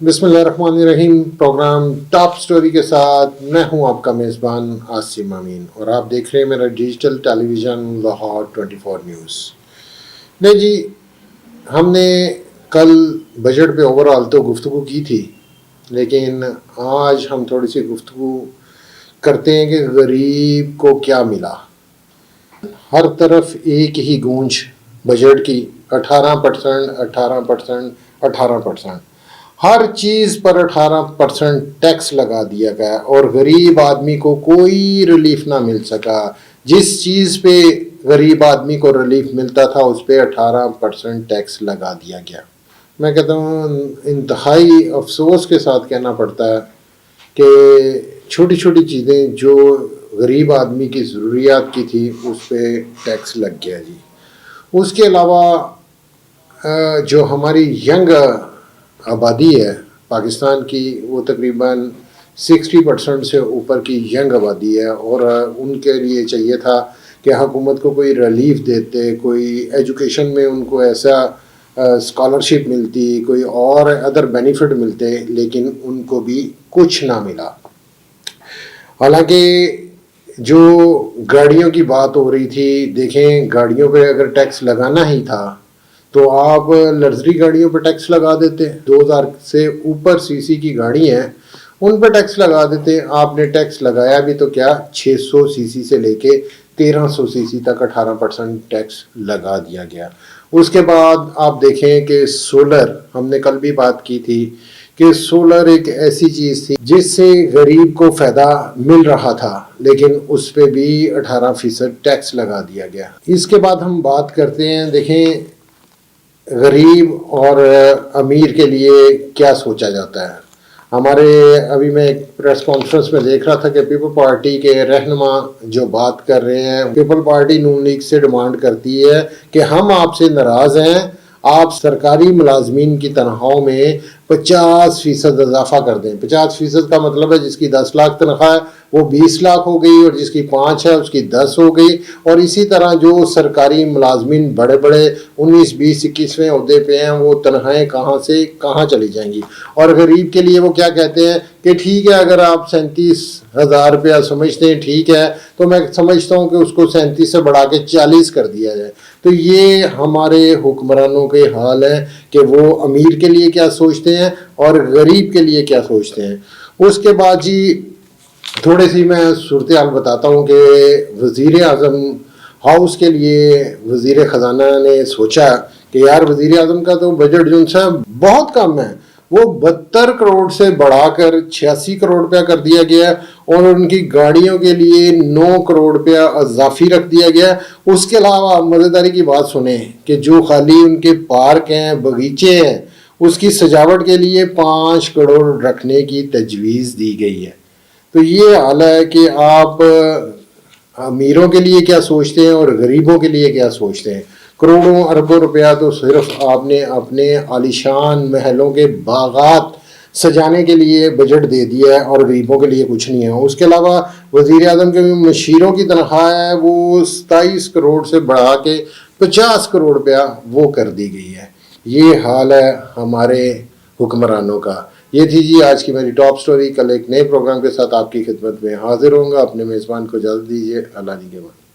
बिस्मिल्लाहिर्रहमानिर्रहीम। Programme top story के साथ मैं हूं आपका मेज़बान आसिम अमीन और आप देख रहे हैं मेरा डिजिटल टेलीविज़न लाहौर 24 न्यूज़। नहीं जी, हमने कल बजट पे ओवरऑल तो गुफ्तगू की थी, लेकिन आज हम थोड़ी सी गुफ्तगू करते हैं कि गरीब को क्या मिला। हर तरफ एक ही गूंज बजट की, 18%, 18%, 18%। हर चीज़ पर 18% टैक्स लगा दिया गया और गरीब आदमी को कोई रिलीफ ना मिल सका। जिस चीज़ पे गरीब आदमी को रिलीफ मिलता था उस पर 18% टैक्स लगा दिया गया। मैं कहता हूँ इंतहाई अफसोस के साथ कहना पड़ता है कि छोटी छोटी चीज़ें जो गरीब आदमी की ज़रूरियात की थी उस पर टैक्स लग गया जी। उसके अलावा जो हमारी यंग आबादी है पाकिस्तान की, वो तकरीबन 60% से ऊपर की यंग आबादी है और उनके लिए चाहिए था कि हुकूमत को कोई रिलीफ देते, कोई एजुकेशन में उनको ऐसा स्कॉलरशिप मिलती, कोई और अदर बेनिफिट मिलते, लेकिन उनको भी कुछ ना मिला। हालांकि जो गाड़ियों की बात हो रही थी, देखें गाड़ियों पे अगर टैक्स लगाना ही था तो आप लग्जरी गाड़ियों पर टैक्स लगा देते, 2000 से ऊपर सीसी की गाड़ी हैं उन पर टैक्स लगा देते। आपने टैक्स लगाया भी तो क्या, 600 सीसी से लेके 1300 सीसी तक 18% टैक्स लगा दिया गया। उसके बाद आप देखें कि सोलर, हमने कल भी बात की थी कि सोलर एक ऐसी चीज़ थी जिससे गरीब को फ़ायदा मिल रहा था, लेकिन उस पर भी 18% टैक्स लगा दिया गया। इसके बाद हम बात करते हैं, देखें गरीब और अमीर के लिए क्या सोचा जाता है। हमारे अभी मैं एक प्रेस कॉन्फ्रेंस में देख रहा था कि पीपल पार्टी के रहनुमा जो बात कर रहे हैं, पीपल पार्टी नून लीग से डिमांड करती है कि हम आपसे नाराज़ हैं, आप सरकारी मुलाजमीन की तनख्वाहों में 50% इजाफा कर दें। 50% का मतलब है जिसकी 10 लाख तनख्वाह है वो 20 लाख हो गई और जिसकी 5 है उसकी 10 हो गई। और इसी तरह जो सरकारी मुलाजमीन बड़े बड़े 19, 20, 21वें ओहदे पे हैं वो तनख्वाहें कहाँ से कहाँ चली जाएंगी। और गरीब के लिए वो क्या कहते हैं कि ठीक है, अगर आप 37,000 रुपया समझते हैं ठीक है, तो मैं समझता हूँ कि उसको 37 से बढ़ा के 40 कर दिया जाए। तो ये हमारे हुक्मरानों के हाल है कि वो अमीर के लिए क्या सोचते हैं और गरीब के लिए क्या सोचते हैं। उसके बाद जी थोड़ी सी मैं सूरत हाल बताता हूँ कि वज़ीर आज़म हाउस के लिए वज़ीर ख़जाना ने सोचा कि यार वज़ीर आज़म का तो बजट जो सा बहुत कम है, वो 72 करोड़ से बढ़ाकर 86 करोड़ रुपया कर दिया गया और उनकी गाड़ियों के लिए 9 करोड़ रुपया इजाफी रख दिया गया। उसके अलावा मज़ेदारी की बात सुने कि जो खाली उनके पार्क हैं, बगीचे हैं, उसकी सजावट के लिए 5 करोड़ रखने की तजवीज़ दी गई है। तो ये हाल है कि आप अमीरों के लिए क्या सोचते हैं और गरीबों के लिए क्या सोचते हैं। करोड़ों अरबों रुपया तो सिर्फ आपने अपने आलीशान महलों के बागात सजाने के लिए बजट दे दिया है और गरीबों के लिए कुछ नहीं है। उसके अलावा वज़ीर आज़म के मशीरों की तनख्वाह है वो 27 करोड़ से बढ़ा के 50 करोड़ रुपया वो कर दी गई है। ये हाल है हमारे हुक्मरानों का। ये थी जी आज की मेरी टॉप स्टोरी। कल एक नए प्रोग्राम के साथ आपकी खिदमत में हाजिर होऊंगा। अपने मेज़बान को इजाज़त दीजिए। अल्लाह निगहबान।